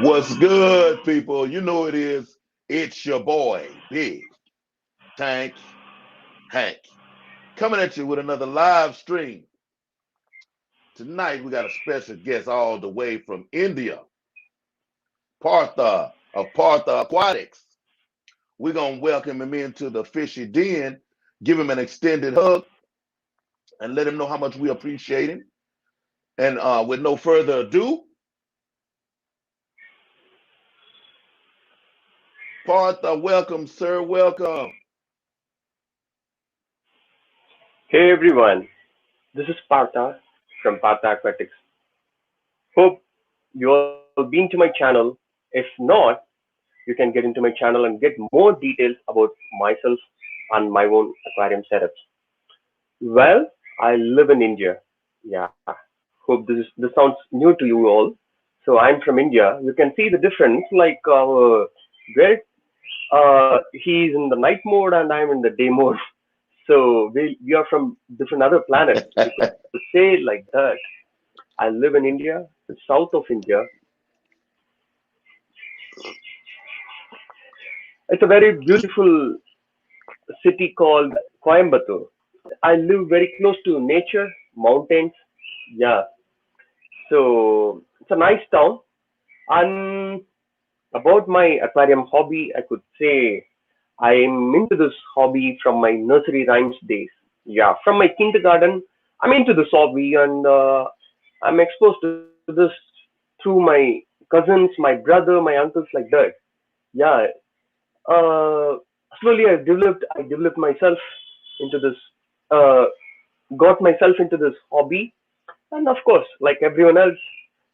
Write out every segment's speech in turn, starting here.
What's good, people? You know it is. It's your boy, Big Tank Hank, coming at you with another live stream. Tonight, we got a special guest all the way from India, Partha of Partha Aquatics. We're going to welcome him into the fishy den, give him an extended hug, and let him know how much we appreciate him. And with no further ado, Partha, welcome, sir. Welcome. Hey everyone, this is Partha from Partha Aquatics. Hope you all been to my channel. If not, you can get into my channel and get more details about myself and my own aquarium setups. Well, I live in India. Yeah, hope this sounds new to you all. So I'm from India. You can see the difference, like where he's in the night mode and I'm in the day mode. So we are from different other planets. You could say it like that. I live in India, the south of India. It's a very beautiful city called Coimbatore. I live very close to nature, mountains. Yeah, so it's a nice town. And about my aquarium hobby, I could say I'm into this hobby from my nursery rhymes days. Yeah, from my kindergarten, I'm into this hobby, and I'm exposed to this through my cousins, my brother, my uncles, like that. Yeah, uh, slowly I developed myself into this, uh, got myself into this hobby, and of course, like everyone else,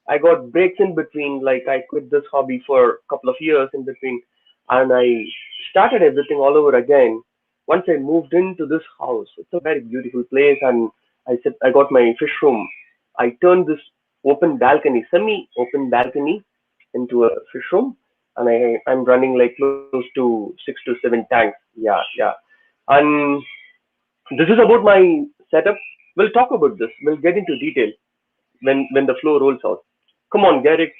I got breaks in between. Like I quit this hobby for a couple of years in between, and I started everything all over again. Once I moved into this house, it's a very beautiful place, and I got my fish room. I turned this open balcony, semi-open balcony, into a fish room, and I'm running like close to 6 to 7 tanks. Yeah, yeah. And this is about my setup. We'll talk about this. We'll get into detail when the flow rolls out. Come on, get it.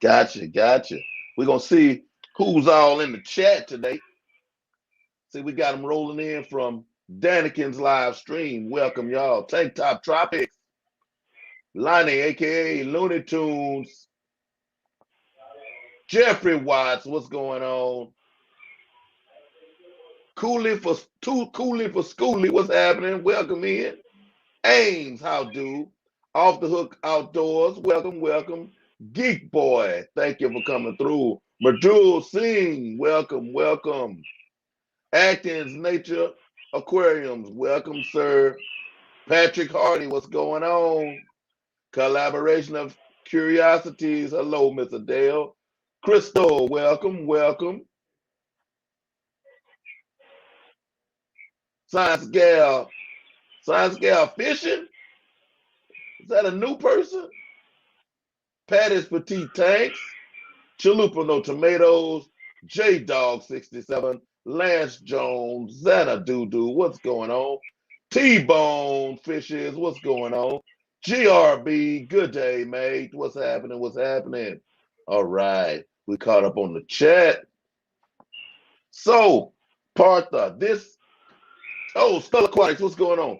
Gotcha, gotcha. We're gonna see who's all in the chat today. See, we got them rolling in from Danikin's live stream. Welcome, y'all. Tank Top Tropics, Lonnie, aka Looney Tunes, Jeffrey Watts, what's going on? Cooley for Schoolie, what's happening? Welcome in. Ames, how do? Off the Hook Outdoors, welcome, welcome. Geek Boy, thank you for coming through. Majul Singh, welcome, welcome. Atkins Nature Aquariums, welcome, sir. Patrick Hardy, what's going on? Collaboration of Curiosities, hello, Mr. Dale. Crystal, welcome, welcome. Science Gal, Science Gal Fishing? Is that a new person? Patty's Petite Tanks, Chalupa No Tomatoes, J Dog 67, Lance Jones, Zana Doo, what's going on? T Bone Fishes, what's going on? GRB, good day, mate. What's happening? What's happening? All right, we caught up on the chat. So, Partha, Skull Aquatics, what's going on?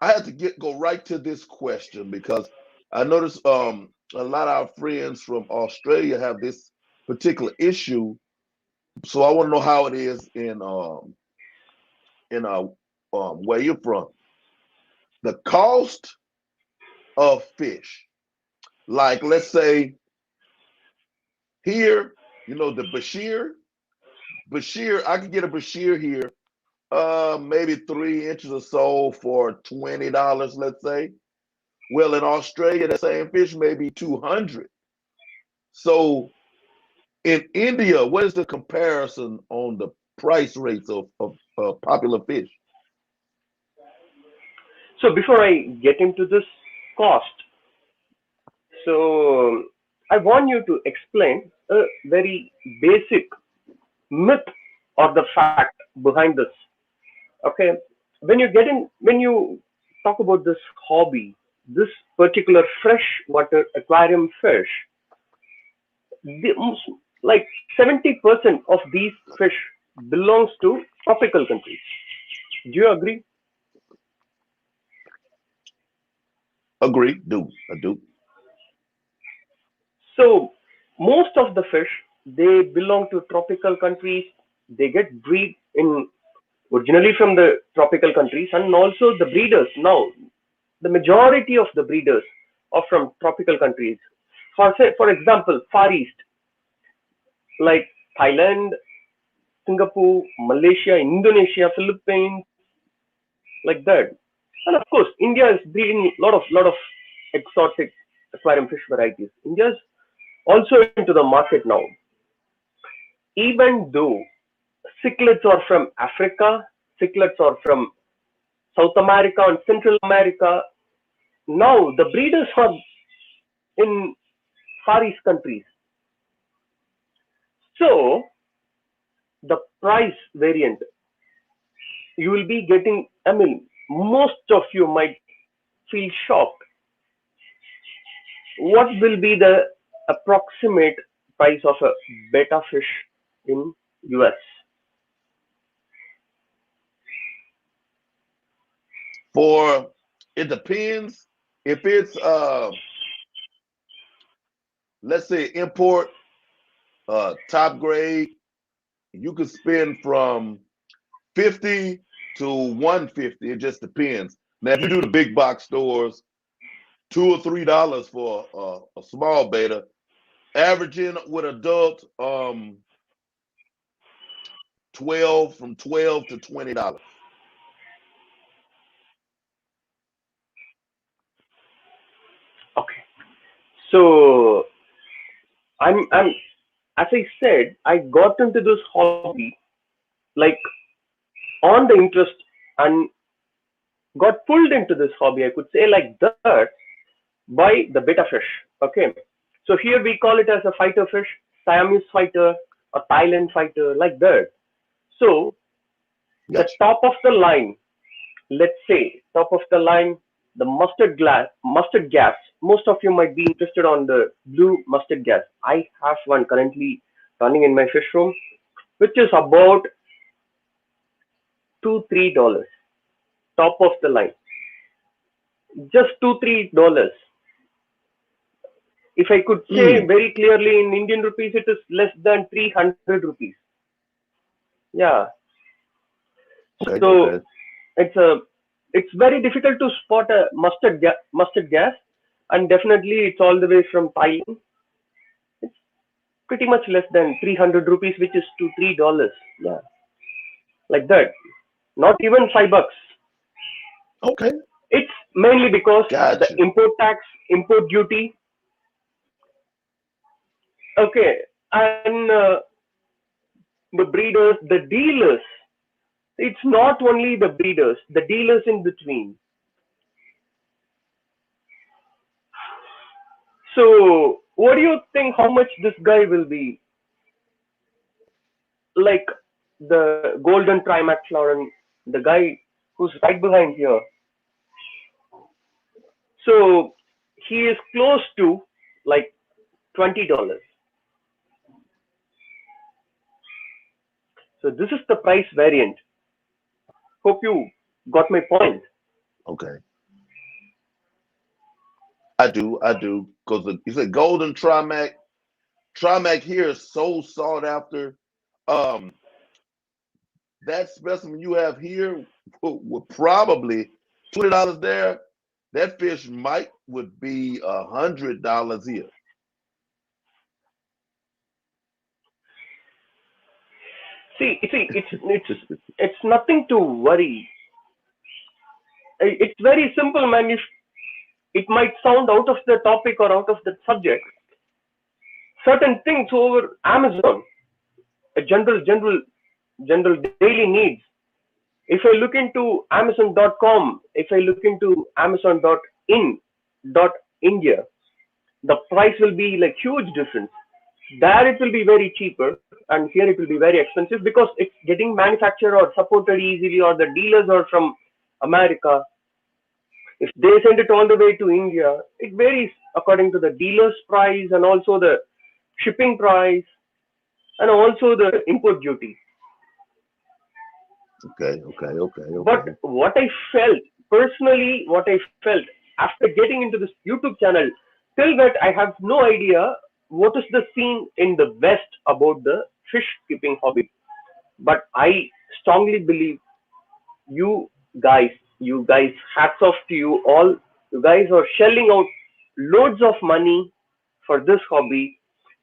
I had to go right to this question because I noticed a lot of our friends from Australia have this particular issue. So I want to know how it is in where you're from. The cost of fish, like let's say here, the Bashir, I could get a Bashir here, maybe 3 inches or so for $20, let's say. Well, in Australia, that same fish may be 200. So in India, what is the comparison on the price rates of popular fish? So before I get into this cost, so I want you to explain a very basic myth or the fact behind this. Okay, when you talk about this hobby, this particular freshwater aquarium fish, the, like 70% of these fish belongs to tropical countries. Do you agree? Agree. Do. I do. So most of the fish, they belong to tropical countries. They get breed in originally from the tropical countries, and also the breeders now, the majority of the breeders are from tropical countries. For example, Far East, like Thailand, Singapore, Malaysia, Indonesia, Philippines, like that. And of course, India is breeding lot of exotic aquarium fish varieties. India is also into the market now. Even though cichlids are from Africa, cichlids are from South America and Central America, now the breeders are in Far East countries. So the price variant, you will be getting, I mean, most of you might feel shocked. What will be the approximate price of a betta fish in US? For it depends. If it's let's say import top grade, you could spend from 50 to 150. It just depends. Now, if you do the big box stores, $2 or $3 for a small beta, averaging with adult 12 to $20. Okay. So I'm as I said, I got into this hobby like on the interest and got pulled into this hobby, I could say like that, by the betta fish. Okay. So here we call it as a fighter fish, Siamese fighter, or Thailand fighter, like that. So the Gotcha. top of the line, let's say top of the line, the mustard gas. Most of you might be interested on the blue mustard gas. I have one currently running in my fish room, which is about $2-3. Top of the line, just $2-3. If I could say Mm. very clearly in Indian rupees, it is less than 300 rupees. Yeah. Okay. So Okay. it's a it's very difficult to spot a mustard gas, and definitely it's all the way from Thailand. It's pretty much less than 300 rupees, which is to $3. Yeah, like that. Not even $5. Okay. It's mainly because the Gotcha. import tax, import duty. Okay, and the breeders, the dealers. It's not only the breeders, the dealers in between. So, what do you think? How much this guy will be? Like the golden trimax Lauren, the guy who's right behind here. So he is close to like $20. So this is the price variant. Hope you got my point. Okay. I do. I do. Because you said golden Trimac. Trimac here is so sought after. Um, that specimen you have here would probably $20 there. That fish might would be $100 here. See, it's nothing to worry. It's very simple, man. If it might sound out of the topic or out of the subject, certain things over Amazon, a general daily needs. If I look into Amazon.com, if I look into Amazon.in.India, the price will be like huge difference. There it will be very cheaper, and here it will be very expensive because it's getting manufactured or supported easily, or the dealers are from America. If they send it all the way to India, it varies according to the dealer's price and also the shipping price and also the import duty. Okay, okay, okay, But okay. what I felt personally, what I felt after getting into this YouTube channel, till that I have no idea what is the scene in the West about the fish keeping hobby. But I strongly believe you you guys, hats off to you all. You guys are shelling out loads of money for this hobby.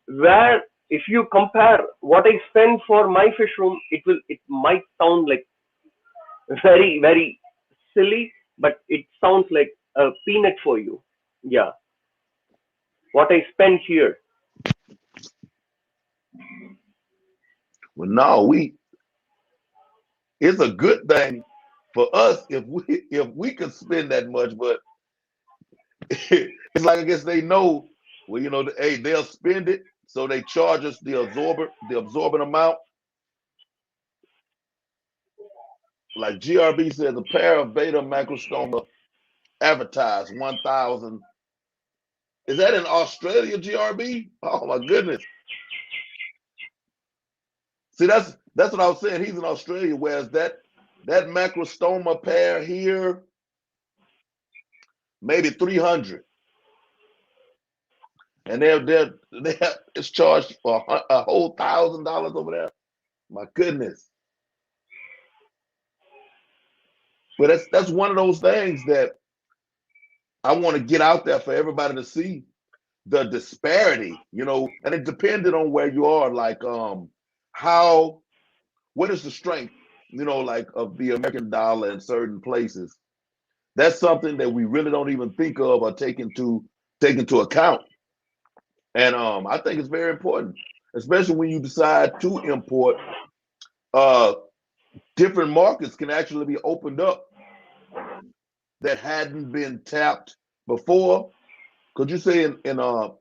Where if you compare what I spend for my fish room, it might sound like very silly, but it sounds like a peanut for you. Yeah, what I spend here. Well, no, it's a good thing for us if we could spend that much, but it's like I guess they know, well, hey, they'll spend it, so they charge us the absorbent amount. Like GRB says, a pair of beta macrostoma advertised 1,000. Is that in Australia, GRB? Oh my goodness. See, that's what I was saying. He's in Australia, whereas that macrostoma pair here, maybe 300, and it's charged for a whole $1,000 over there. My goodness. But that's one of those things that I want to get out there for everybody to see the disparity, and it depended on where you are, like how what is the strength, like of the American dollar in certain places. That's something that we really don't even think of or take into account. And I think it's very important, especially when you decide to import. Uh, Different markets can actually be opened up that hadn't been tapped before. Could you say in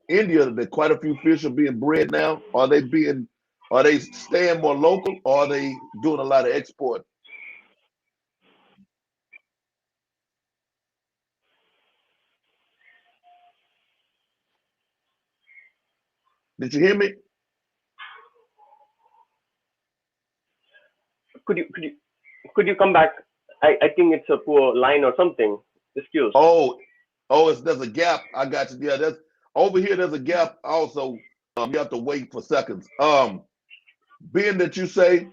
India that quite a few fish are being bred now? Are they staying more local, or are they doing a lot of export? Did you hear me? Could you could you could you come back? I think it's a poor line or something. Excuse. Oh, oh, there's a gap. I got you. Yeah, that's over here. There's a gap. Also, you have to wait for seconds. Being that you say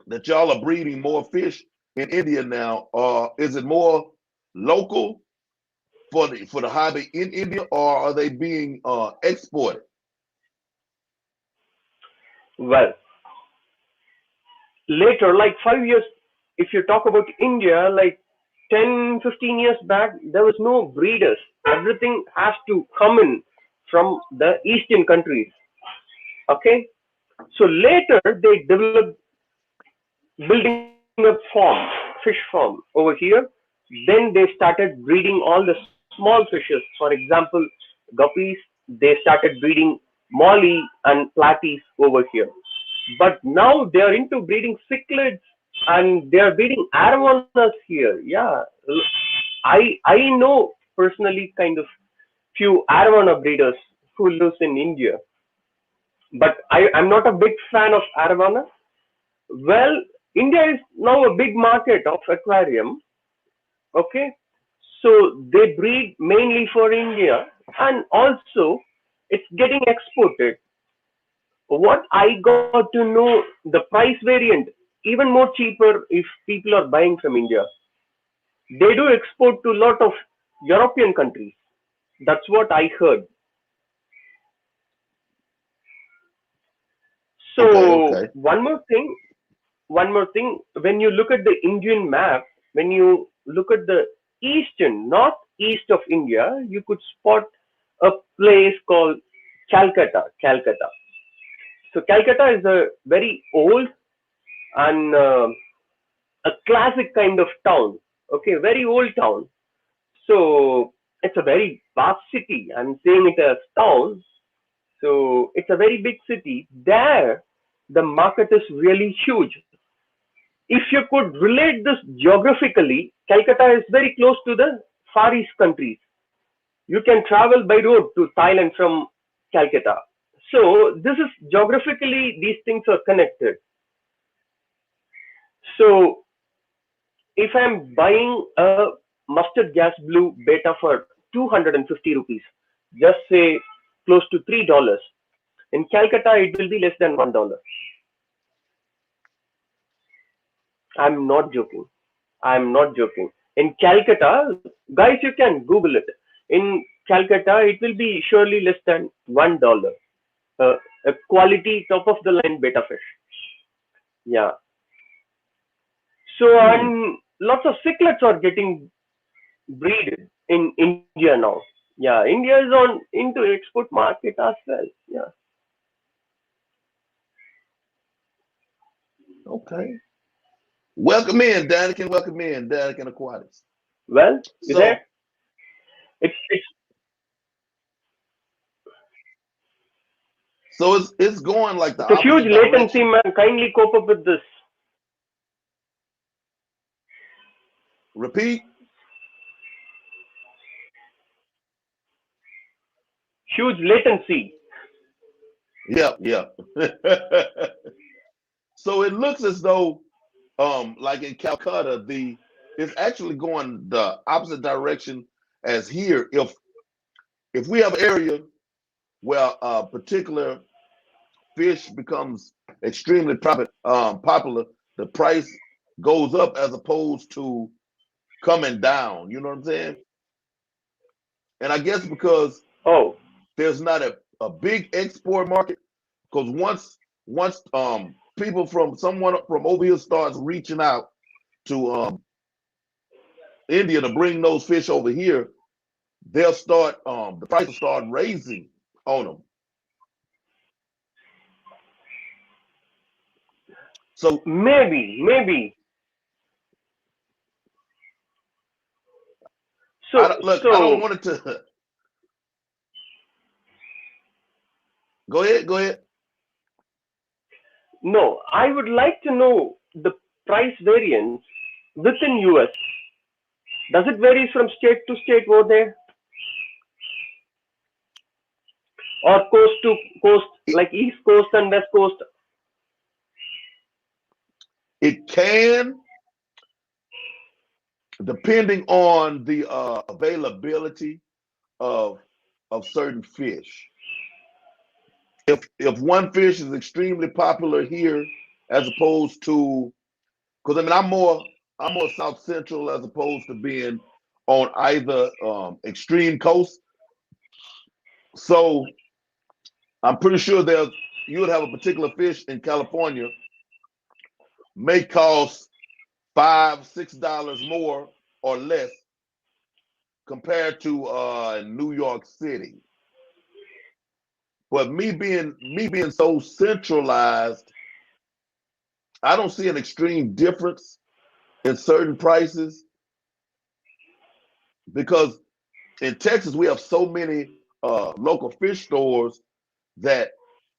that y'all are breeding more fish in India now, is it more local for the hobby in India, or are they being exported? Well, later, like 5 years, if you talk about India, like 10, 15 years back, there was no breeders. Everything has to come in from the Eastern countries. Okay. So later they developed building a fish farm over here. Then they started breeding all the small fishes. For example, guppies. They started breeding molly and platies over here. But now they are into breeding cichlids and they are breeding arowanas here. Yeah, I know personally kind of few arowana breeders who lives in India, but I'm not a big fan of arowana. Well, India is now a big market of aquarium. Okay, so they breed mainly for India, and also it's getting exported. What I got to know, the price variant even more cheaper if people are buying from India. They do export to a lot of European countries. That's what I heard. Okay, So okay. one more thing, when you look at the Indian map, when you look at the eastern, northeast of India, you could spot a place called Calcutta. Calcutta. So Calcutta is a very old and a classic kind of town. Okay, very old town. So it's a very vast city. I'm saying it as town. So it's a very big city. There, the market is really huge. If you could relate this geographically, Calcutta is very close to the Far East countries. You can travel by road to Thailand from Calcutta. So this is geographically these things are connected. So if I'm buying a mustard gas blue beta for 250 rupees, just say close to $3, in Calcutta it will be less than $1. I'm not joking. I'm not joking. In Calcutta, guys, you can Google it. In Calcutta, it will be surely less than $1. A quality top of the line beta fish. Yeah. So Hmm. and lots of cichlids are getting breeded in India now. Yeah, India is on into export market as well. Yeah. Okay. Welcome in, Daniken. Welcome in, Daniken Aquatics. Well, you there? So, It's it's going like the a huge opposite latency, direction. man. Kindly cope up with this. Repeat. Huge latency. Yep, yep. So it looks as though, like in Calcutta, it's actually going the opposite direction as here. If we have an area where a particular fish becomes extremely popular, the price goes up as opposed to coming down. You know what I'm saying? And I guess because Oh, there's not a big export market, because once people from someone from over here starts reaching out to India to bring those fish over here, they'll start the price will start raising on them. So maybe. I So, don't, look. I don't so want it to. Go ahead. Go ahead. no, I would like to know the price variance within US. Does it vary from state to state over there, or coast to coast, It, like East Coast and West Coast? it can, depending on the availability of certain fish. If one fish is extremely popular here, as opposed to, because I mean I'm more South Central as opposed to being on either extreme coast. So I'm pretty sure you would have a particular fish in California may cost $5, $6 more or less compared to New York City. But me being so centralized, I don't see an extreme difference in certain prices because in Texas we have so many local fish stores that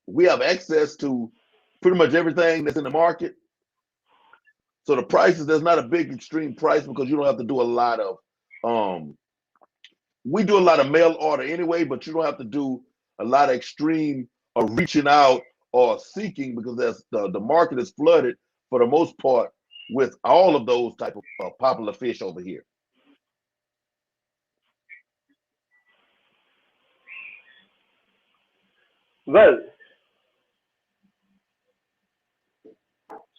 we have access to pretty much everything that's in the market. So the prices, there's not a big extreme price because you don't have to do a lot of um we do a lot of mail order anyway, but you don't have to do a lot of extreme or reaching out or seeking because the market is flooded for the most part with all of those type of popular fish over here. Well,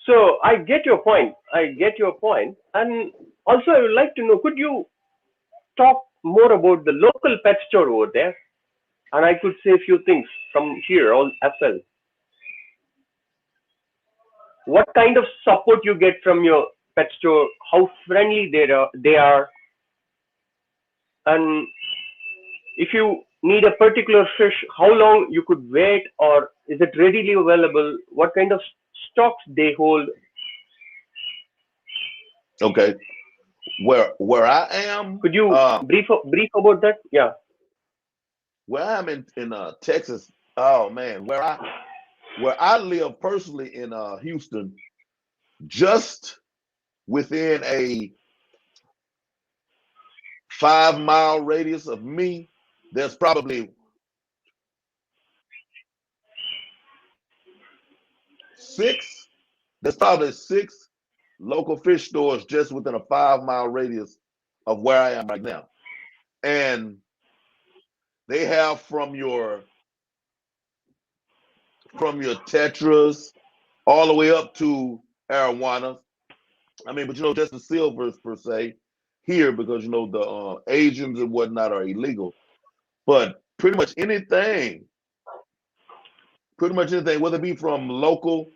so I get your point. I get your point, and also I would like to know, could you talk more about the local pet store over there? And I could say a few things from here as well. What kind of support you get from your pet store? How friendly they are, and if you need a particular fish, how long you could wait, or is it readily available? What kind of stocks they hold? Okay. Where I am, Could you brief about that? Yeah. in Texas, oh man, where I live personally in Houston, just within a 5 mile radius of me, there's probably six. There's probably six local fish stores just within a 5 mile radius of where I am right now, and they have from your tetras all the way up to arowanas. I mean, but just the silvers per se here because the Asians and whatnot are illegal. But pretty much anything, whether it be from local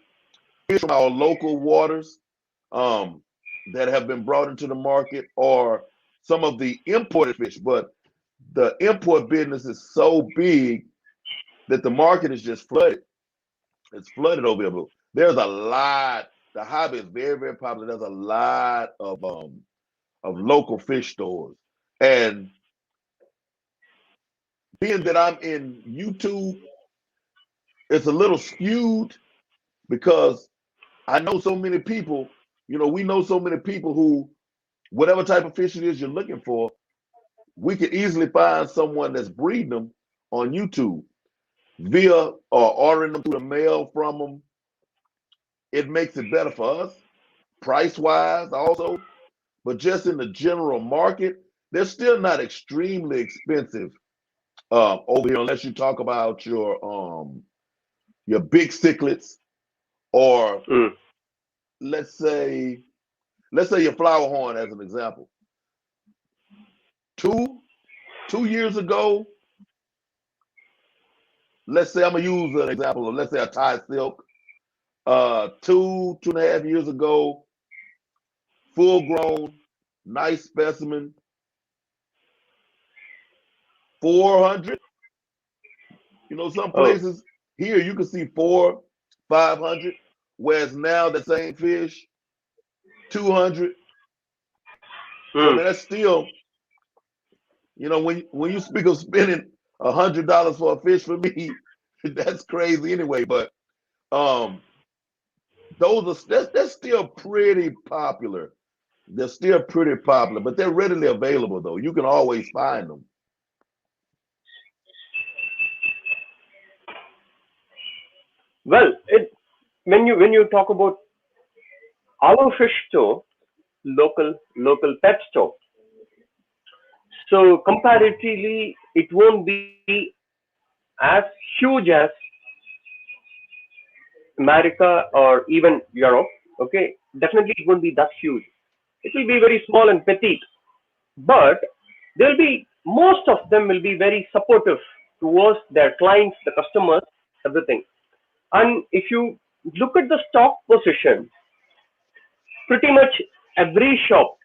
fish from our local waters um, that have been brought into the market, or some of the imported fish. But the import business is so big that the market is just flooded. It's flooded over here. But there's a lot. The hobby is very, very popular. There's a lot of local fish stores, and being that I'm in YouTube, it's a little skewed because I know so many people. We know so many people who, whatever type of fish it is you're looking for, we could easily find someone that's breeding them on YouTube via or ordering them through the mail from them. It makes it better for us, price wise also, but just in the general market, they're still not extremely expensive over here, unless you talk about your big cichlids, or Mm. let's say your flower horn as an example. Two years ago, let's say I'm gonna use an example of, let's say, a Thai silk. 2.5 years ago, full grown, nice specimen, 400. Some Oh. places here you can see 400, 500, whereas now the same fish 200. So I Mm. mean that's still, when you speak of spending $100 for a fish, for me, that's crazy anyway. But um, that's still pretty popular. They're still pretty popular, but they're readily available though. You can always find them. Well, when you talk about our fish store, local pet store, so comparatively, it won't be as huge as America or even Europe. Okay, definitely it won't be that huge. It will be very small and petite, but there will be most of them will be very supportive towards their clients, the customers, everything. And if you look at the stock position, pretty much every shop,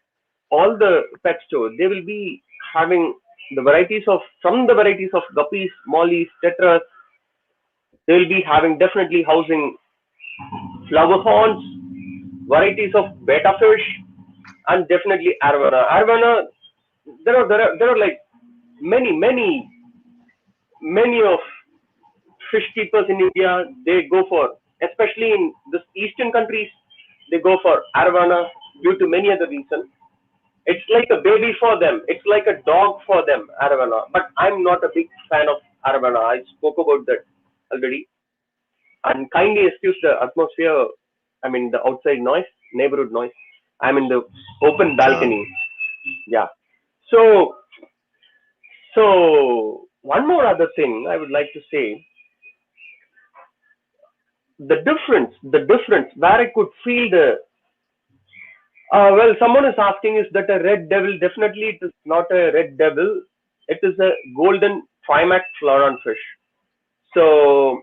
all the pet store, they will be having the varieties of guppies, mollies, tetras. They will be having definitely housing flower horns, varieties of betta fish, and definitely arvana. Arvana, there are like many many of fish keepers in India. They go for, especially in the eastern countries, they go for arvana due to many other reasons. It's like a baby for them. It's like a dog for them, arvana. But I'm not a big fan of arvana. I spoke about that already. And kindly excuse the atmosphere. I mean the outside noise, neighborhood noise. I'm in the open Uh, balcony. Yeah. So one more other thing I would like to say, the difference where I could feel the well, someone is asking, is that a red devil? Definitely, it is not a red devil. It is a golden trimac floron fish. So,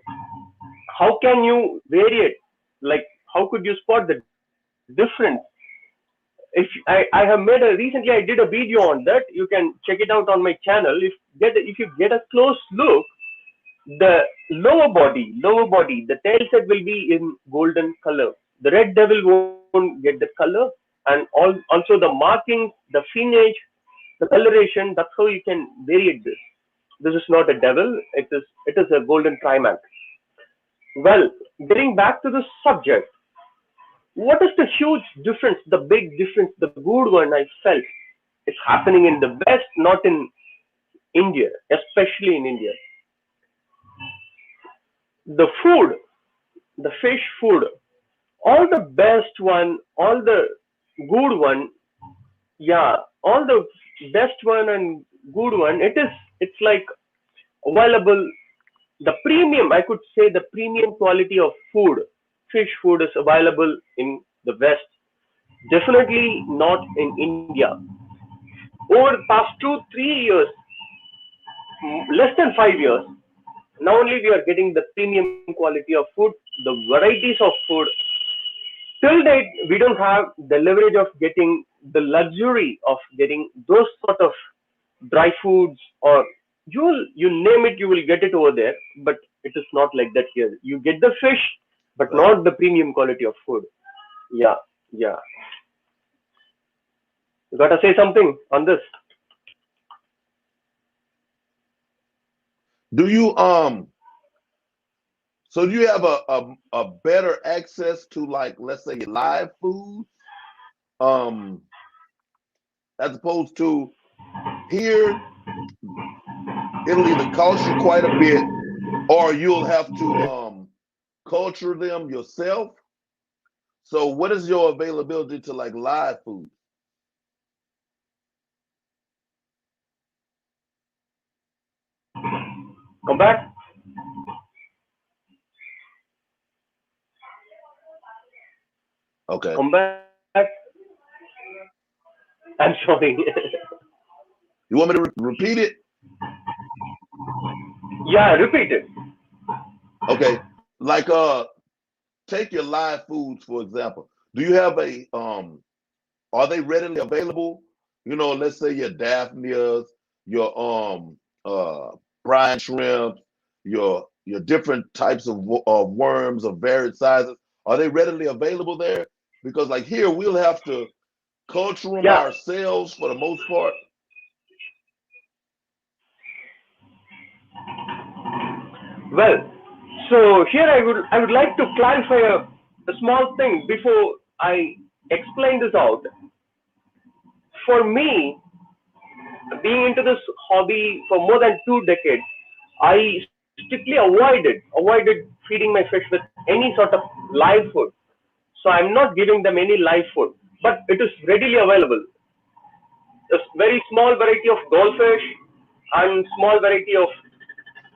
how can you vary it? Like, how could you spot the difference? If I have made a recently, I did a video on that. You can check it out on my channel. If you get a close look, the lower body, the tail set will be in golden color. The red devil won't get the color, and also the markings, the finnage, the coloration. That's how you can variate this. This is not a devil. It is a golden trimac. Well, getting back to the subject, what is the huge difference, the big difference, the good one I felt? It's happening in the West, not in India, especially in India. The food, the fish food, all the best one, all the good one, yeah, all the best one and good one, it's like available. The premium, I could say the premium quality of food, fish food is available in the West. Definitely not in India. Over the past 2, 3 years, less than 5 years, now only we are getting the premium quality of food, the varieties of food. Till date, we don't have the leverage of getting the luxury of getting those sort of dry foods, or you name it, you will get it over there. But it is not like that here. You get the fish, but Right. not the premium quality of food. Yeah, yeah. You gotta say something on this. Do you so do you have a better access to, like, let's say, live food, um as opposed to here? It'll either cost you quite a bit, or you'll have to culture them yourself. So what is your availability to, like, live food? Come back, Okay. come back. I'm sorry. You want me to repeat it? Yeah, repeat it. Okay. Like, take your live foods for example. Do you have a are they readily available? Let's say your Daphnias, your brine shrimp, your different types of worms of varied sizes. Are they readily available there? Because, like, here we'll have to culture them Yeah. ourselves for the most part. Well, so here I would like to clarify a small thing before I explain this out. For me, being into this hobby for more than 2 decades, I strictly avoided feeding my fish with any sort of live food. So I'm not giving them any live food, but it is readily available. A very small variety of goldfish and small variety of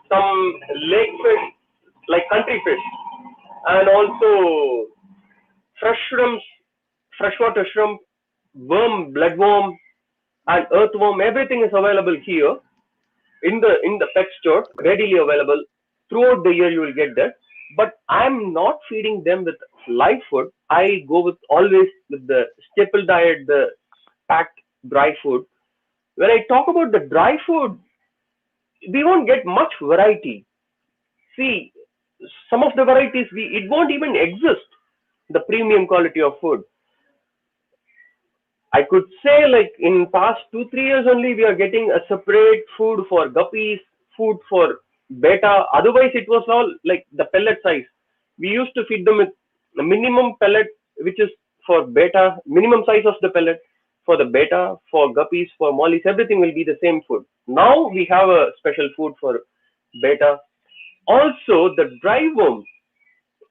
some lake fish, like country fish, and also fresh shrimps, freshwater shrimp, worm, bloodworm, and earthworm. Everything is available here in the pet store, readily available throughout the year. You will get that. But I'm not feeding them with live food. I go with always with the staple diet, the packed dry food. When I talk about the dry food, we won't get much variety. See, some of the varieties we it won't even exist. The premium quality of food, I could say, like in past 2 3 years only we are getting a separate food for guppies, food for beta. Otherwise, it was all like the pellet size. We used to feed them with the minimum pellet, which is for beta, minimum size of the pellet for the beta, for guppies, for mollies. Everything will be the same food. Now we have a special food for beta. Also, the dry worm,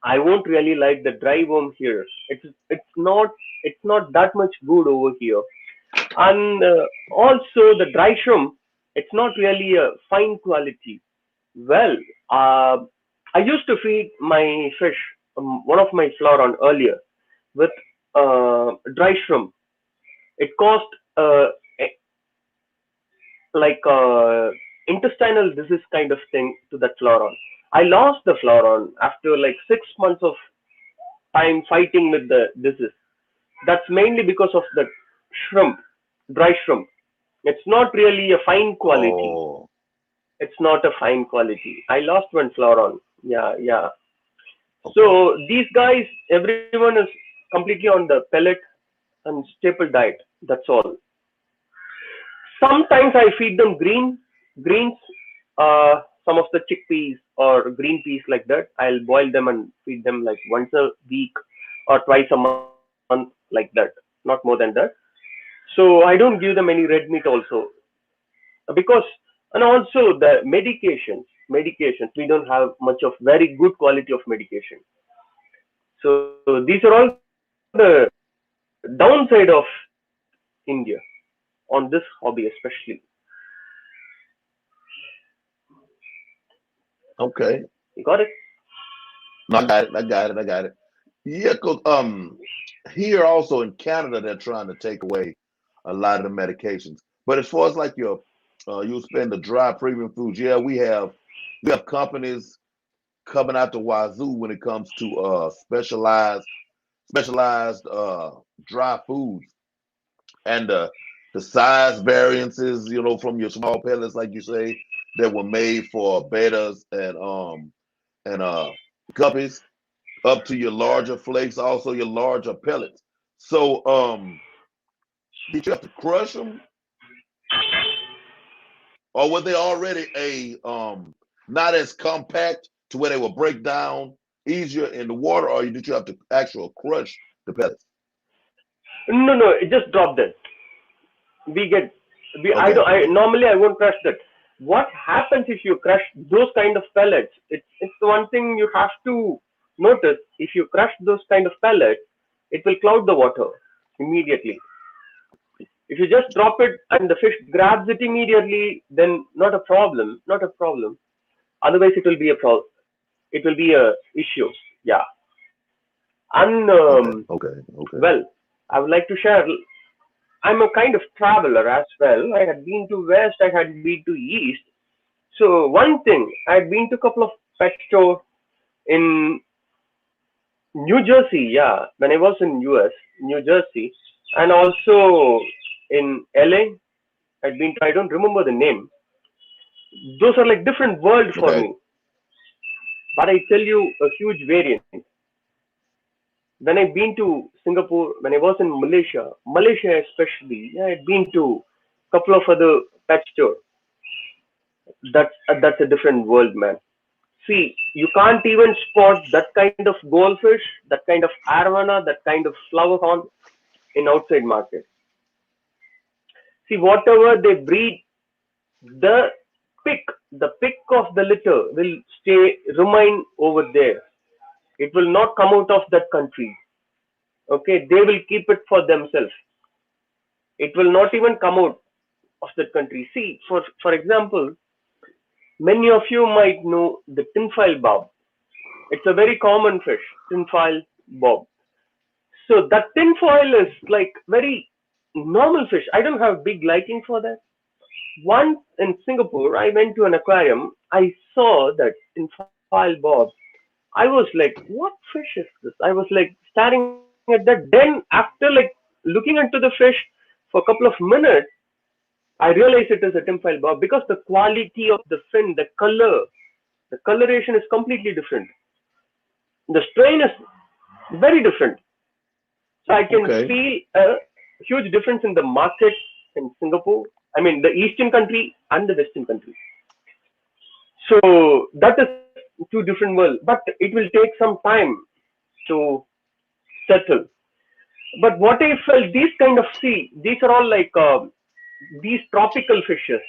I won't really like the dry worm here. It's not that much good over here. And also the dry shrimp, it's not really a fine quality. Well, uh, I used to feed my fish, one of my floron earlier, with dry shrimp. It caused e- like intestinal disease kind of thing to that floron. I lost the floron after like 6 months of time fighting with the disease. That's mainly because of the shrimp, dry shrimp. It's not really a fine quality. Oh, It's not a fine quality. I lost one floron. Yeah, yeah. okay. So these guys, everyone is completely on the pellet and staple diet. That's all. Sometimes I feed them greens, some of the chickpeas or green peas like that. I'll boil them and feed them like once a week or twice a month like that. Not more than that. So I don't give them any red meat also because, and also the medications, we don't have much of very good quality of medication. So these are all the downside of India on this hobby especially. Okay. You got it? No, I got it. I got it. I got it. Yeah, 'cause here also in Canada they're trying to take away a lot of the medications. But as far as like your you spend the dry premium foods, yeah, we have companies coming out the wazoo when it comes to specialized dry foods and the size variances, from your small pellets, like you say, that were made for betas and guppies, up to your larger flakes, also your larger pellets. So, did you have to crush them, or were they already not as compact to where they will break down easier in the water, or did you have to actual crush the pellets? No, no, it just drop that. We get, we I Okay, don't I normally I won't crush that. What happens if you crush those kind of pellets? It's the one thing you have to notice. If you crush those kind of pellets, it will cloud the water immediately. If you just drop it and the fish grabs it immediately, then not a problem, not a problem. Otherwise, it will be a problem. It will be a issue. Yeah, and okay, okay, okay, well, I would like to share. I'm a kind of traveler as well. I had been to west, I had been to east. So one thing, I had been to a couple of pet store in New Jersey. Yeah, when I was in US, New Jersey, and also in LA. I'd been to. I don't remember the name. Those are like different world for okay, me. But I tell you a huge variance. When I've been to Singapore, when I was in Malaysia especially, yeah, I'd been to a couple of other pet store. That's a different world, man. See, you can't even spot that kind of goldfish, that kind of arowana, that kind of flower horn in outside market. See, whatever they breed, the pick, the pick of the litter will remain over there. It will not come out of that country. Okay, they will keep it for themselves. It will not even come out of that country. See, for example, many of you might know the tinfoil bob. It's a very common fish, tinfoil bob. So that tinfoil is like very normal fish. I don't have big liking for that. Once in Singapore, I went to an aquarium. I saw that tinfoil bob. I was like, what fish is this? I was like staring at that. Then after like looking into the fish for a couple of minutes, I realized it is a tinfoil bob because the quality of the fin, the coloration is completely different. The strain is very different. So I can okay, feel a huge difference in the market in Singapore. I mean, the eastern country and the western country. So that is two different worlds, but it will take some time to settle. But what I felt, these kind of sea, these are all like these tropical fishes.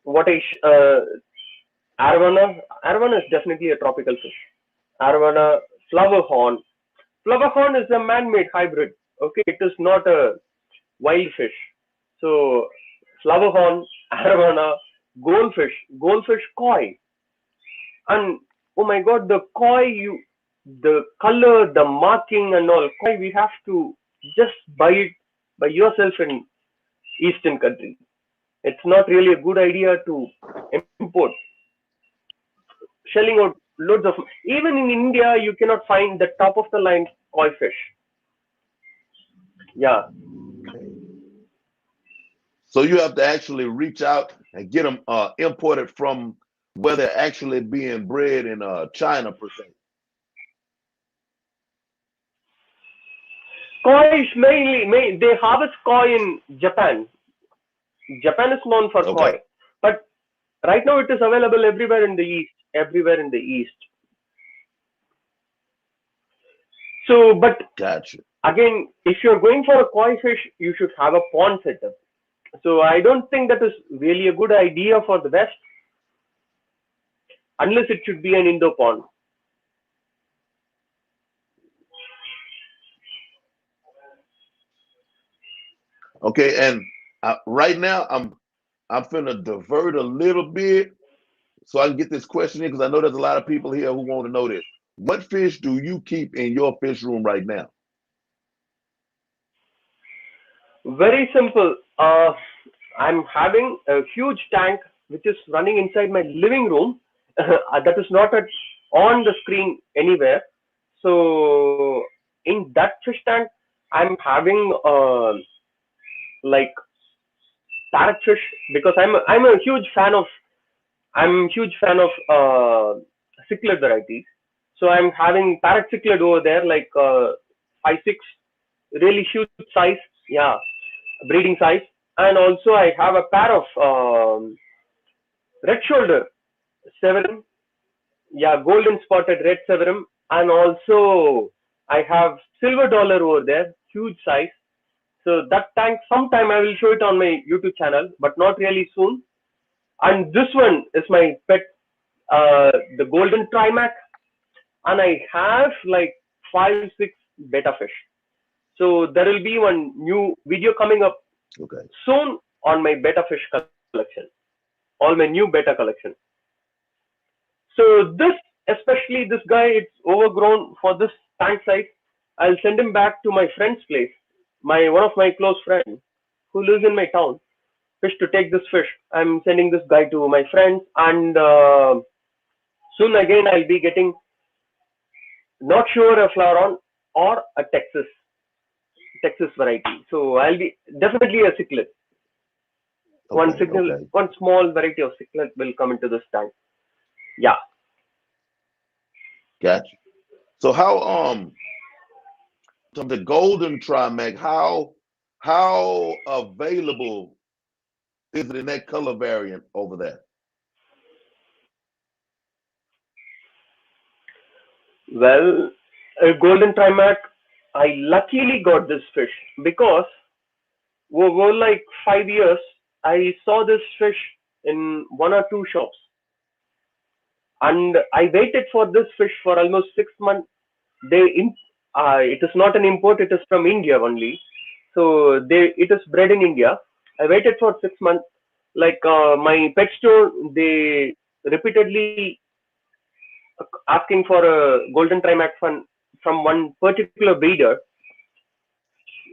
What arowana is definitely a tropical fish. Arowana, flower horn. Flower horn is a man-made hybrid. Okay, it is not a wild fish. So flower horn, arowana, goldfish koi, and oh my god, the koi, the color, the marking and all koi, we have to just buy it by yourself in eastern country. It's not really a good idea to import, shelling out loads of. Even in India, you cannot find the top of the line koi fish. Yeah. okay. So you have to actually reach out and get them imported from where they're actually being bred in China per se. Koi is they harvest koi in Japan. Japan is known for Okay, koi, but right now it is available everywhere in the east. Everywhere in the east. So, but gotcha. Again, if you're going for a koi fish, you should have a pond setup. So I don't think that is really a good idea for the West, unless it should be an indoor pond. Okay, and right now I'm finna divert a little bit so I can get this question in because I know there's a lot of people here who want to know this. What fish do you keep in your fish room right now? Very simple. I'm having a huge tank which is running inside my living room. That is not on the screen anywhere. So in that fish tank, I'm having like parrotfish, because I'm a huge fan of cichlid varieties. So I'm having parrot cichlid over there, like 5, 6, really huge size. Yeah, breeding size. And also I have a pair of red shoulder severum, yeah, golden spotted red severum, and also I have silver dollar over there, huge size. So that tank, sometime I will show it on my YouTube channel, but not really soon. And this one is my pet, the golden trimac, and I have like 5, 6 betta fish. So there will be one new video coming up Okay, soon on my betta fish collection, all my new betta collection. So this, especially this guy, it's overgrown for this tank size. I'll send him back to my friend's place, my one of my close friends who lives in my town. Fish to take this fish. I'm sending this guy to my friends, and soon again I'll be getting, not sure, a Floron or a Texas variety. So I'll be definitely a cichlid. One okay, signal, okay. one small variety of cichlid will come into this tank. Yeah. Gotcha. So how so the golden trimac, how available is it in that color variant over there? Well, a golden trimac, I luckily got this fish because over like 5 years, I saw this fish in one or two shops, and I waited for this fish for almost 6 months. It is not an import; it is from India only. So it is bred in India. I waited for 6 months. Like my pet store, they repeatedly asking for a golden trimac from one particular breeder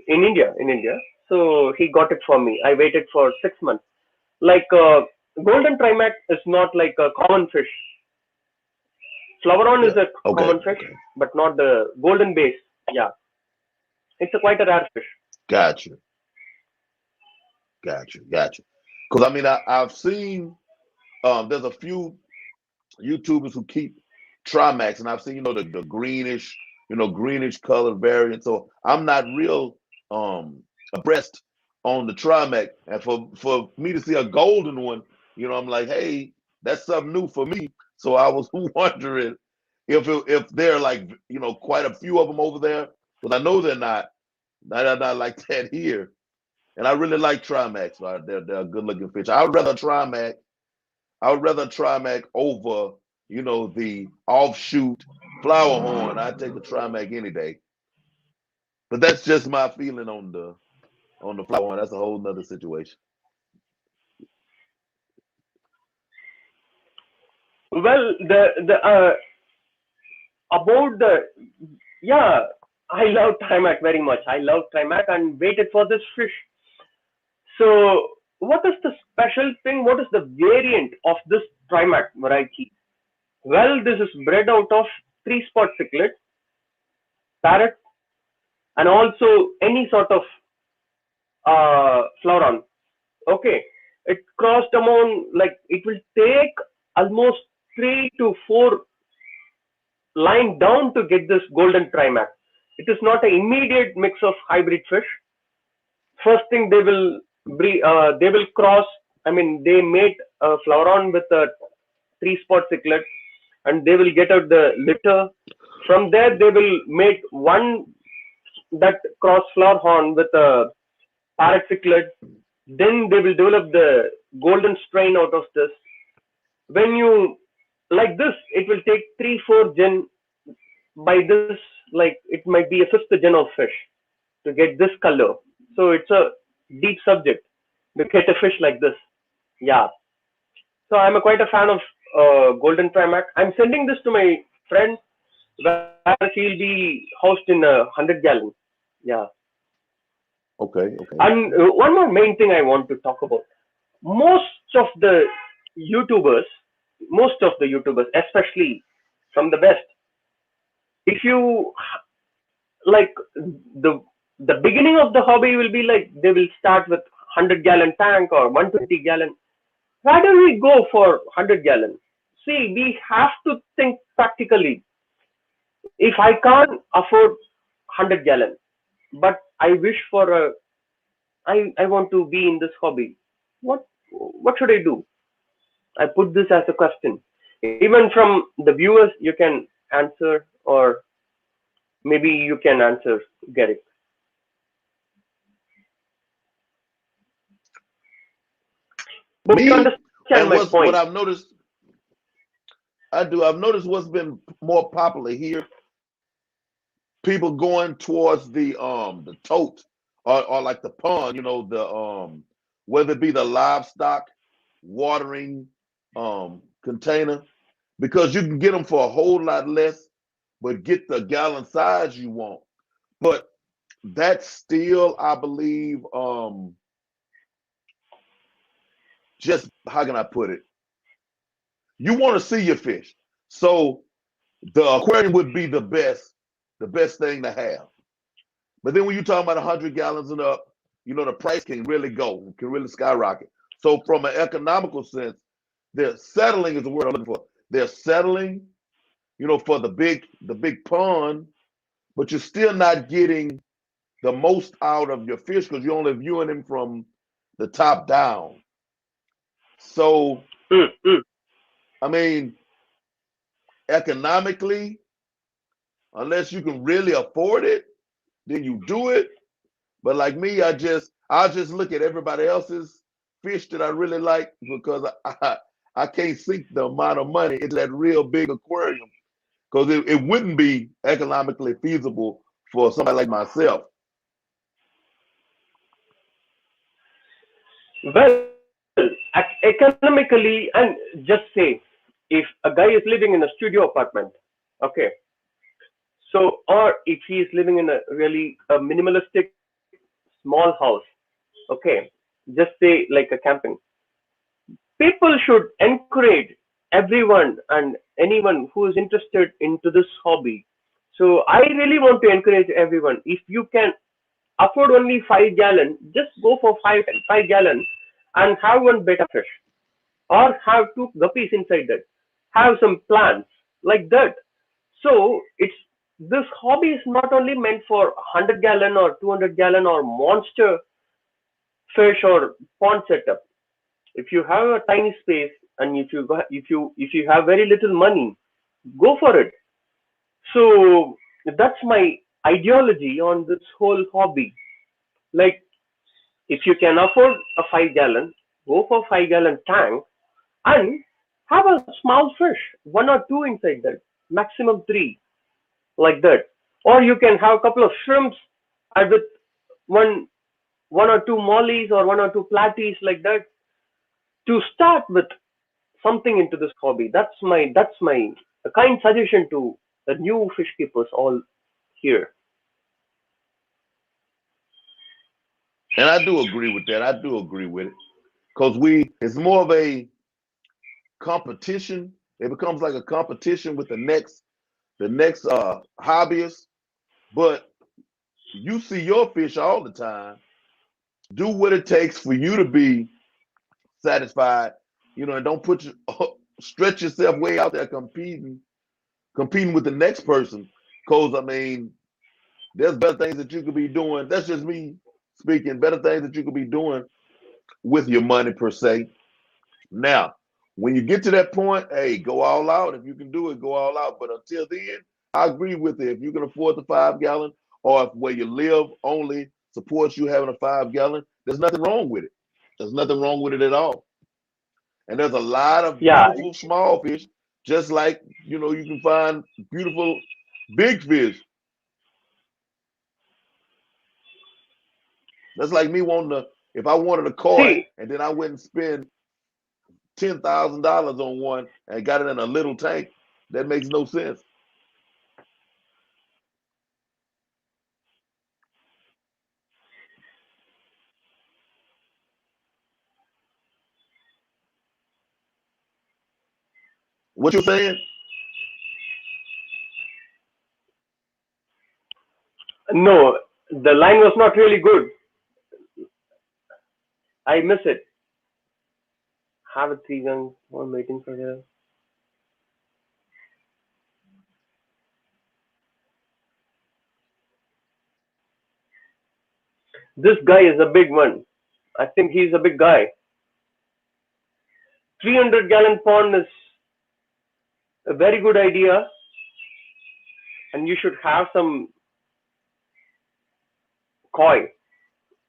in India. So he got it for me. I waited for 6 months. Like golden trimac is not like a common fish. Flavoron is Yeah. a Okay, common fish, okay. but not the golden base. Yeah, it's a quite a rare fish. Gotcha. Gotcha. Because I mean I've seen there's a few YouTubers who keep Trimax, and I've seen the greenish, greenish colored variant. So I'm not real abreast on the Trimac, and for me to see a golden one, I'm like, hey, that's something new for me. So I was wondering if there are like quite a few of them over there, because I know they're not like that here. And I really like Trimacs. They're a good looking fish. I would rather Trimac over, the offshoot flower horn. I'd take the Trimac any day. But that's just my feeling on the flower horn. That's a whole nother situation. Well, the about the, yeah, I love trimac very much. I love trimac and waited for this fish. So what is the special thing? What is the variant of this trimac variety? Well, this is bred out of three spot cichlid, parrot, and also any sort of floron. Okay, it crossed among, like, it will take almost 3 to 4 line down to get this golden trimac. It is not an immediate mix of hybrid fish. First thing they will cross. I mean, they mate a floron with a three spot cichlid, and they will get out the litter. From there, they will mate one that cross flower horn with a parrot cichlid. Then they will develop the golden strain out of this. When you like this, it will take 3 4 gen. By this, like it might be a fifth gen of fish to get this color. So it's a deep subject to get a fish like this. Yeah. So I'm a quite a fan of golden primac. I'm sending this to my friend where he'll be housed in a 100 gallon. Yeah. Okay, okay. And one more main thing I want to talk about. Most of the YouTubers, most of the YouTubers, especially from the West, if you like the beginning of the hobby will be like they will start with 100 gallon tank or 120 gallon. Why don't we go for 100 gallon? See, we have to think practically. If I can't afford 100 gallon, but I wish for a, I want to be in this hobby. What should I do? I put this as a question. Even from the viewers, you can answer, or maybe you can answer, Garrick. But you Me understand my and point. what I've noticed, I've noticed what's been more popular here. People going towards the tote or like the pond, the whether it be the livestock watering container, because you can get them for a whole lot less, but get the gallon size you want. But that's still, I believe, just how can I put it? You want to see your fish. So the aquarium would be the best thing to have. But then when you talk about 100 gallons and up, the price can really skyrocket. So from an economical sense, they're settling is the word I'm looking for. They're settling, for the big pond, but you're still not getting the most out of your fish because you're only viewing them from the top down. So Mm, mm. I mean, economically, unless you can really afford it, then you do it. But like me, I just look at everybody else's fish that I really like because I can't sink the amount of money into that real big aquarium because it wouldn't be economically feasible for somebody like myself. Well, economically, and just say if a guy is living in a studio apartment, okay, so or if he is living in a really a minimalistic small house, okay, just say like a camping. People should encourage everyone and anyone who is interested into this hobby. So I really want to encourage everyone. If you can afford only 5 gallon, just go for 5 gallon and have one betta fish or have two guppies inside that. Have some plants like that. So it's this hobby is not only meant for 100 gallon or 200 gallon or monster fish or pond setup. If you have a tiny space and if you have very little money, go for it. So that's my ideology on this whole hobby. Like if you can afford a 5 gallon, go for 5 gallon tank and have a small fish, one or two inside that, maximum three, like that. Or you can have a couple of shrimps and with one one or two mollies or one or two platies like that to start with something into this hobby. That's my a kind suggestion to the new fish keepers all here. And I do agree with that. I do agree with it because it's more of a competition. It becomes like a competition with the next hobbyist. But you see your fish all the time. Do what it takes for you to be satisfied, and don't stretch yourself way out there competing with the next person. Cause I mean, there's better things that you could be doing. That's just me speaking. Better things that you could be doing with your money per se. Now, when you get to that point, hey, go all out. If you can do it, go all out. But until then, I agree with it. If you can afford the 5 gallon or if where you live only supports you having a 5 gallon, there's nothing wrong with it. There's nothing wrong with it at all. And there's a lot of Yeah. beautiful small fish, just like you can find beautiful big fish. That's like me wanting to, if I wanted a koi See, and then I went and spend $10,000 on one and got it in a little tank, that makes no sense. What you saying? no, the line was not really good. I miss it. Have a three gun. I'm waiting for the. This guy is a big one. I think he's a big guy. 300-gallon pond is a very good idea, and you should have some koi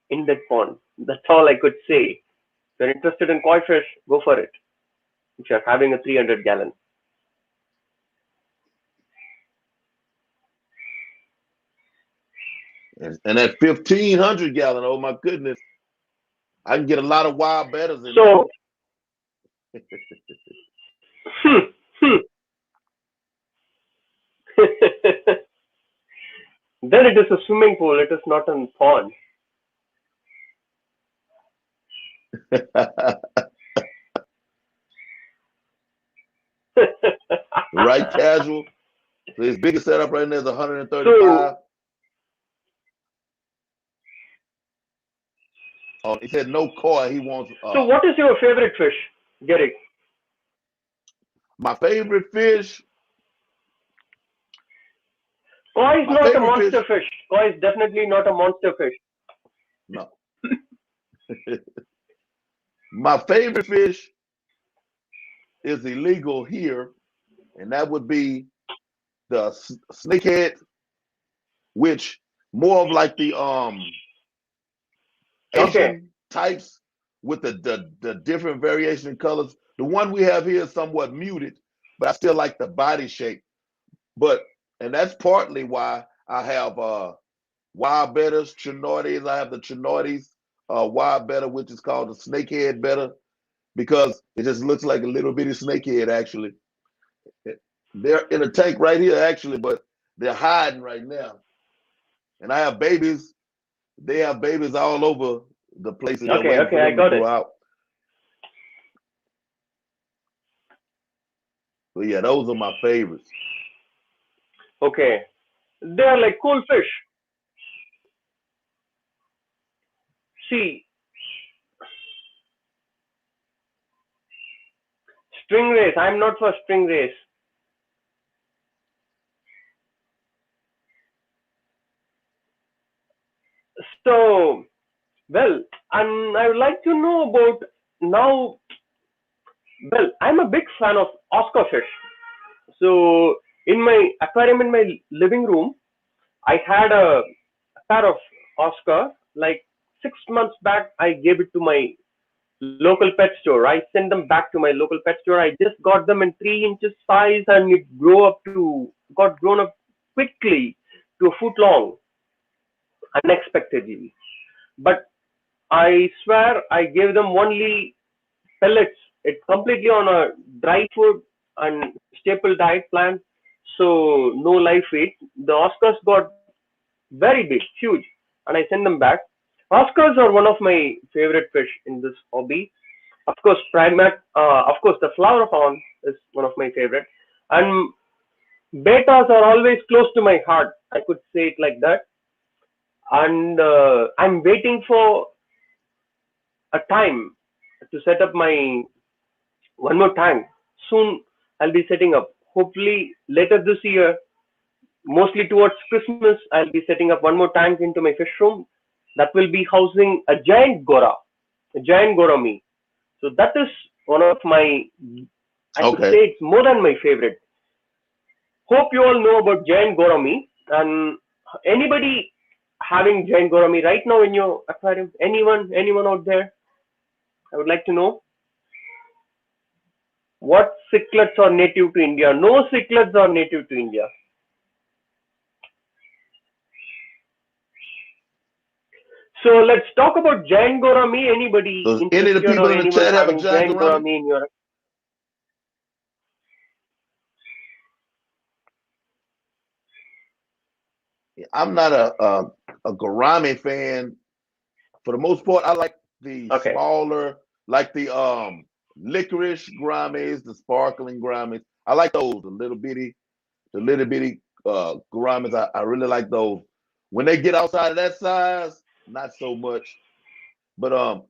in that pond. That's all I could say. If you're interested in koi fish, go for it. If you're having a 300-gallon. And that 1,500 gallon, oh my goodness, I can get a lot of wild betters in that. So, hmm, hmm. Then it is a swimming pool. It is not a pond. Right, casual. So his biggest setup right now is So, 135. He said no koi. He wants so what is your favorite fish, Gary? my favorite fish. Koi is My not a favorite monster fish. fish. Koi is definitely not a monster fish. No, my favorite fish is illegal here, and that would be the snakehead, which more of like the Okay. Asian types with the different variation in colors. The one we have here is somewhat muted, but I still like the body shape. But and that's partly why I have wild betters, chinoides. I have the chinoides wild better, which is called the snakehead better, because it just looks like a little bitty snakehead actually. They're in a tank right here actually, but they're hiding right now. And I have babies. They have babies all over the place, and they're Okay. waiting for Okay. I them to got grow it. out. So yeah, those are my favorites. Okay. They are like cool fish. See, stingrays. I'm not for stingrays. So, well, and I would like to know about now. Well, I'm a big fan of Oscar fish. So, in my aquarium in my living room, I had a pair of Oscar. Like 6 months back, I gave it to my local pet store. I sent them back to my local pet store. I just got them in 3 inches size, and it got grown up quickly to a foot long, unexpectedly. But I swear I gave them only pellets. It's completely on a dry food and staple diet plan, so no live feed. The Oscars got very big, huge, and I sent them back. Oscars are one of my favorite fish in this hobby. Of course, of course, the flower fawn is one of my favorite, and betas are always close to my heart. I could say it like that. And I'm waiting for a time to set up my one more tank. Soon I'll be setting up. Hopefully later this year, mostly towards Christmas, I'll be setting up one more tank into my fish room that will be housing a giant gourami. So that is one of my, I could say Okay. it's more than my favorite. Hope you all know about giant gourami and Anybody having giant gourami right now in your aquarium? Anyone out there? I would like to know what cichlids are native to India. No cichlids are native to India. So let's talk about giant gourami. Anybody Does any of the interested people or in the anyone chat have a having giant giant gourami? gourami in your? I'm not a gourami fan. For the most part, I like the Okay. smaller, like the licorice gouramis, the sparkling gouramis. I like those, the little bitty gouramis. I really like those. When they get outside of that size, not so much. But a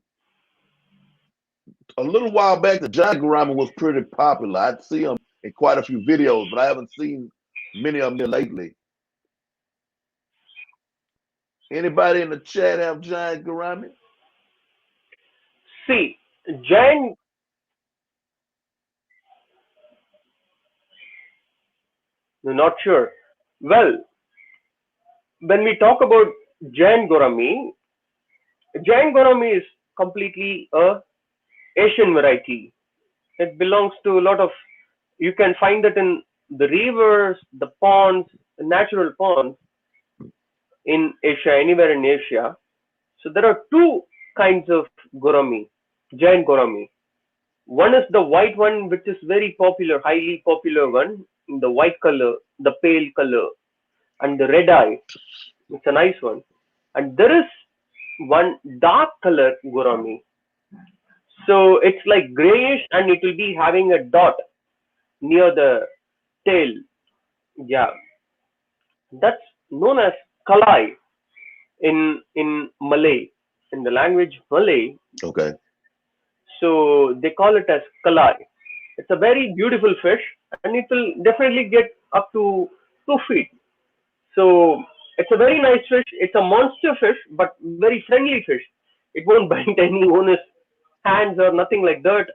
little while back, the giant gourami was pretty popular. I'd see them in quite a few videos, but I haven't seen many of them lately. Anybody in the chat have giant gourami? See, giant. Not sure. Well, when we talk about giant gourami is completely a Asian variety. It belongs to a lot of. You can find it in the rivers, the ponds, the natural ponds in Asia, anywhere in Asia. So there are two kinds of gourami, giant gourami. One is the white one, which is very popular, highly popular one, the white color, the pale color, and the red eye. It's a nice one. And there is one dark color gourami. So it's like grayish and it will be having a dot near the tail. Yeah, that's known as kalai in Malay, in the language Malay. Okay. So they call it as kalai. It's a very beautiful fish, and it will definitely get up to 2 feet. So it's a very nice fish. It's a monster fish, but very friendly fish. It won't bite any owner's hands or nothing like that.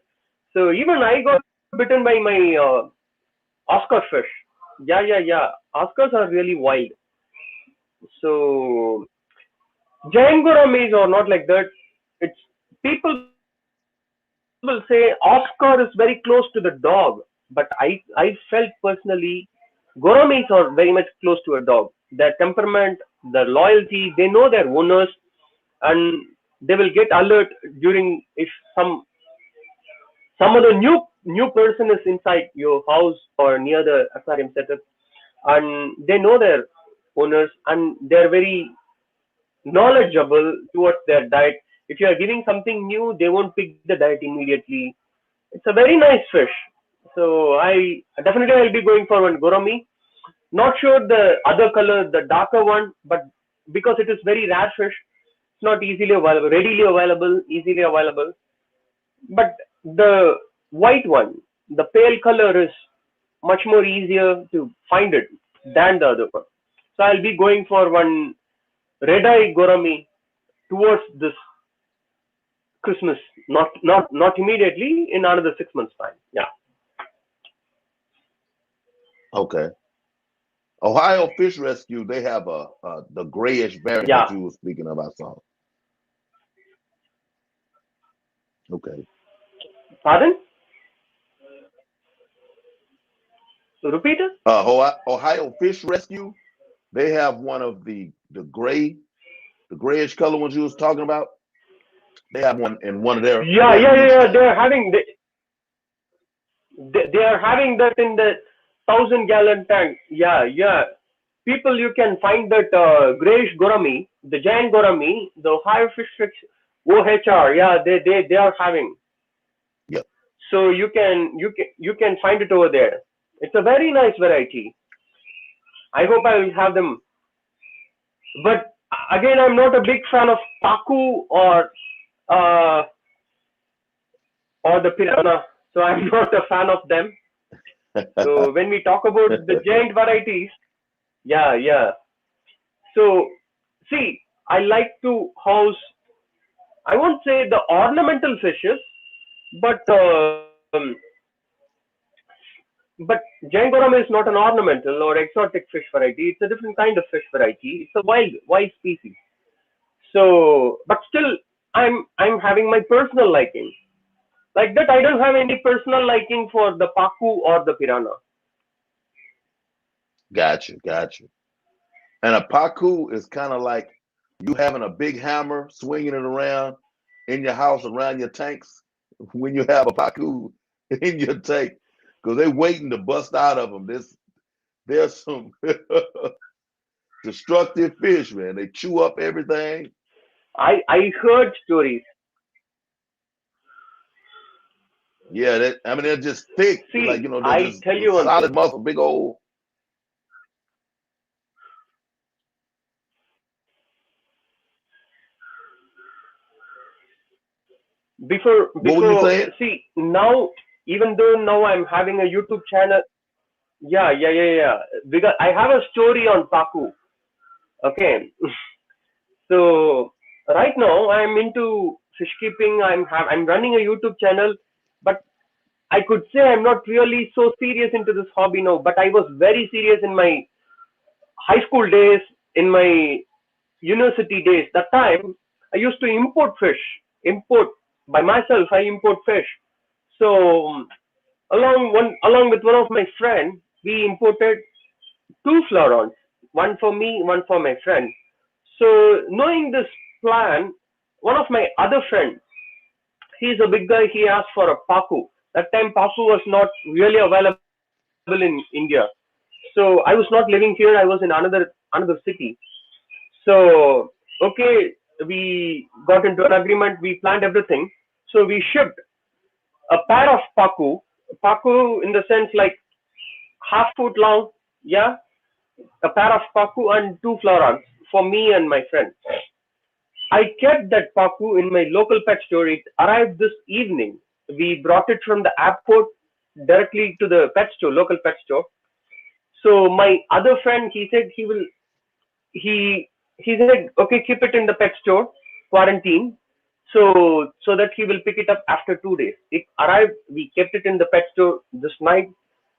So even I got bitten by my Oscar fish. Yeah. Oscars are really wild. So giant gouramis are not like that. It's people will say Oscar is very close to the dog, but I felt personally gouramis are very much close to a dog. Their temperament, their loyalty, they know their owners, and they will get alert during if some other new person is inside your house or near the aquarium setup, and they know their owners and they're very knowledgeable towards their diet. If you are giving something new, they won't pick the diet immediately. It's a very nice fish. So I definitely I'll be going for one gourami. Not sure the other color, the darker one, but because it is very rare fish, it's not easily available, readily available, easily available. But the white one, the pale color is much more easier to find it than the other one. So I'll be going for one red eye gourami towards this Christmas. Not immediately. In another 6 months time. Yeah. Okay. Ohio Fish Rescue, they have the grayish variant Yeah. that you were speaking of. I saw. Okay. Pardon? Repeat it. Ohio Fish Rescue, they have one of the grayish color ones you was talking about. They have one in one of their release Yeah. tanks. They are having that in the 1,000 gallon tank. Yeah. People, you can find that grayish gourami, the giant gourami, the Ohio Fish OHR. Yeah, they are having. Yep. So you can find it over there. It's a very nice variety. I hope I will have them. But again, I'm not a big fan of taku uh, or the piranha. So I'm not a fan of them. So when we talk about the giant varieties, yeah. So see, I like to house. I won't say the ornamental fishes, but But Jangorama is not an ornamental or exotic fish variety. It's a different kind of fish variety. It's a wild species. So, but still, I'm having my personal liking. Like that, I don't have any personal liking for the paku or the piranha. Gotcha, gotcha. And a paku is kind of like you having a big hammer, swinging it around in your house around your tanks when you have a paku in your tank, because they're waiting to bust out of them. There's some destructive fish, man. They chew up everything. I heard stories. Yeah, I mean they're just thick, like See, they're I just tell you one thing. solid muscle, big old. What were you Before, saying? see, now, even though now I'm having a YouTube channel, yeah. Because I have a story on paku. Okay, so right now I'm into fish keeping. I'm running a YouTube channel, but I could say I'm not really so serious into this hobby now. But I was very serious in my high school days, in my university days. That time I used to import fish. Import by myself. I import fish. So along with one of my friend, we imported two fleurons, one for me, one for my friend. So knowing this plan, one of my other friend, he's a big guy. He asked for a paku. That time paku was not really available in India. So I was not living here. I was in another city. So okay, we got into an agreement. We planned everything. So we shipped a pair of paku. Paku in the sense like half foot long, yeah, a pair of paku and two florons for me and my friend. I kept that paku in my local pet store. It arrived this evening. We brought it from the airport directly to the pet store, local pet store. So my other friend, he said he he said okay, keep it in the pet store, quarantine, so that he will pick it up after 2 days. It arrived. We kept it in the pet store this night.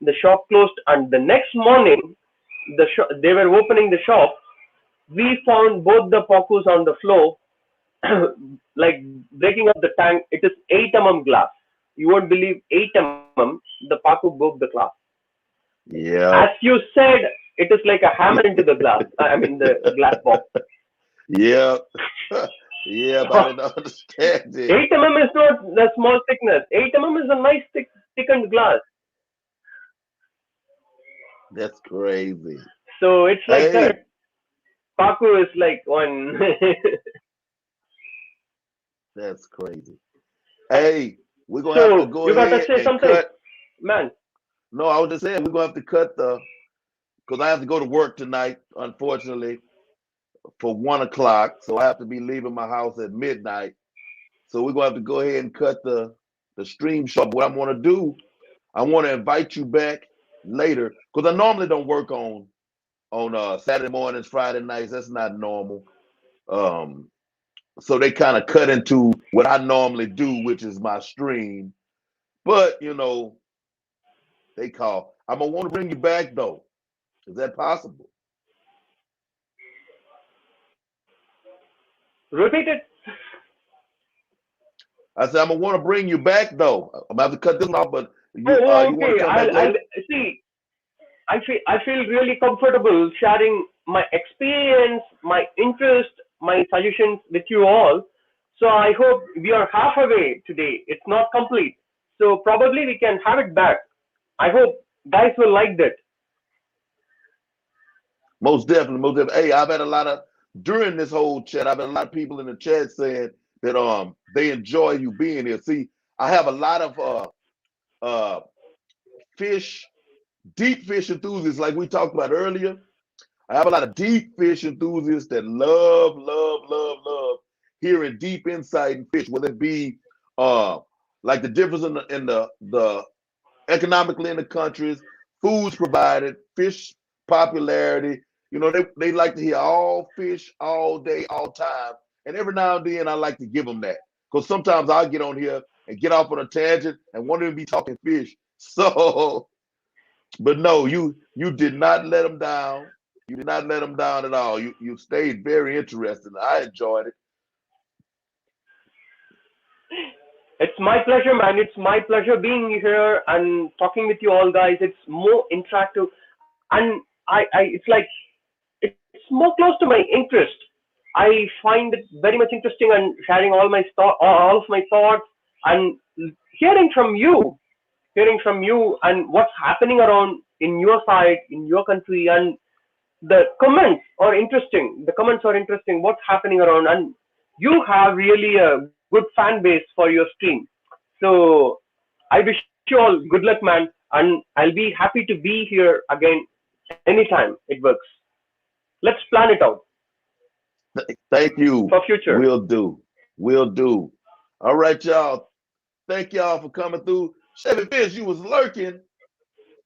The shop closed, and the next morning, they were opening the shop. We found both the pacus on the floor, like breaking up the tank. It is 8 glass. You won't believe 8 the pacu broke the glass. As Yeah, you said, it is like a hammer into the glass. I mean the glass box. yeah, yeah. But I didn't understand it. 8 is not the small thickness. 8 is a nice thickened glass. That's crazy. So it's like Hey, that. Paku is like one. that's crazy. Hey, we're gonna have to So go you gotta ahead say and something, cut. man. No, I was just saying we're gonna have to cut because I have to go to work tonight, unfortunately, for 1 o'clock. So I have to be leaving my house at midnight. So we're gonna have to go ahead and cut the stream short. What I'm gonna do, I want to invite you back later because I normally don't work on Saturday mornings, Friday nights. That's not normal. Um, so they kind of cut into what I normally do, which is my stream. But they call. I'm gonna want to bring you back though. Is that possible? Repeat it. I said I'm gonna want to bring you back though. I'm gonna have to cut this off, but Oh, you want okay. to come back I'll later? see. I feel really comfortable sharing my experience, my interest, my suggestions with you all. So I hope we are halfway today. It's not complete. So probably we can have it back. I hope guys will like that. Most definitely, most definitely. Hey, I've had a lot of during this whole chat. I've had a lot of people in the chat saying that they enjoy you being here. See, I have a lot of uh fish, deep fish enthusiasts, like we talked about earlier. I have a lot of deep fish enthusiasts that love hearing deep insight in fish, whether it be uh like the difference in the economically in the countries, foods provided, fish popularity. They like to hear all fish all day, all time. And every now and then I like to give them that. Because sometimes I'll get on here and get off on a tangent and won't even be talking fish. So But no, you did not let them down. You did not let them down at all. You stayed very interested. I enjoyed it. It's my pleasure, man. It's my pleasure being here and talking with you all, guys. It's more interactive, and it's like it's more close to my interest. I find it very much interesting and sharing all of my thoughts and hearing from you, and what's happening around in your side, in your country, and the comments are interesting. The comments are interesting. What's happening around, and you have really a good fan base for your stream. So I wish you all good luck, man, and I'll be happy to be here again anytime it works. Let's plan it out Thank for you. future. Will do. Will do. All right, y'all. Thank y'all for coming through. Chevy Fish, you was lurking,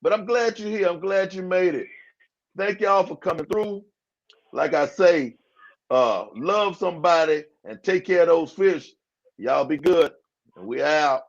but I'm glad you're here. I'm glad you made it. Thank y'all for coming through. Like I say, love somebody and take care of those fish. Y'all be good. And we out.